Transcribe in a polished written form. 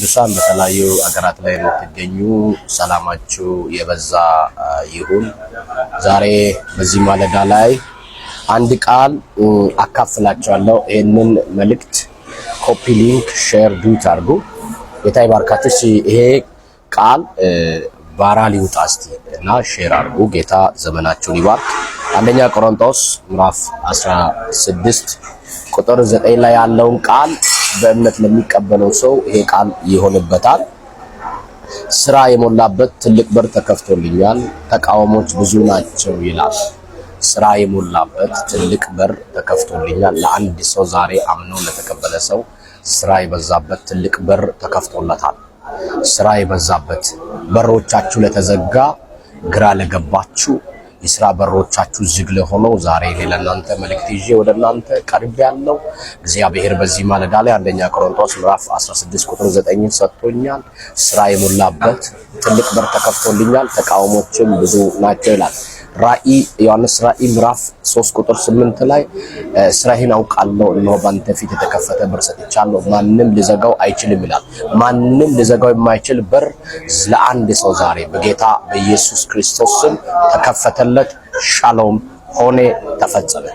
ቅዱሳን በተለያዩ አገራት ላይ የምትገኙ ሰላማችሁ የበዛ ይሁን። ዛሬ በዚህ ማለዳ ላይ አንድ ቃል አካፍላችኋለሁ። ይሄንን መልእክት ኮፒ ሊንክ ሼር ዱት አድርጉ። ጌታ ይባርካችሁ። ይሄ ቃል ቫይራል ይውጣ እስቲ እና ሼር አድርጉ። ጌታ ዘመናችሁን ይባርክ። አንደኛ ቆሮንቶስ ምዕራፍ 16 ቁጥር 9 ላይ ያለውን ቃል በእምነት ለሚቀበለው ሰው ይሄ ቃል ይሆንበታል። ስራ የሞላበት ትልቅ በር ተከፍቶልኛል፣ ተቃውሞች ብዙ ናቸው ይላል። ስራ የሞላበት ትልቅ በር ተከፍቶልኛል። ለአንድ ሰው ዛሬ አምኖ ለተቀበለ ሰው ስራ የበዛበት ትልቅ በር ተከፍቶለታል። ስራ የበዛበት በሮቻችሁ ለተዘጋ ግራ ለገባችሁ የስራ በሮቻችሁ ዝግ ለሆነው ዛሬ ለእናንተ መልእክት ይዤ ወደ እናንተ ቀርብ ያለው እግዚአብሔር በዚህ ማለዳ ላይ አንደኛ ቆሮንቶስ ምዕራፍ 16 ቁጥር 9 ሰጥቶኛል። ስራ የሞላበት ትልቅ በር ተከፍቶልኛል፣ ተቃውሞችም ብዙ ናቸው ይላል። ዮሐንስ ራእይ ምዕራፍ 3 ቁጥር 8 ላይ ስራህን አውቃለሁ፣ እነሆ ባንተ ፊት የተከፈተ በር ሰጥቻለሁ፣ ማንም ሊዘጋው አይችልም ይላል። ማንም ሊዘጋው የማይችል በር ለአንድ ሰው ዛሬ በጌታ በኢየሱስ ክርስቶስ ስም ተከፈተለት። ሻሎም ሆነ፣ ተፈጸመ።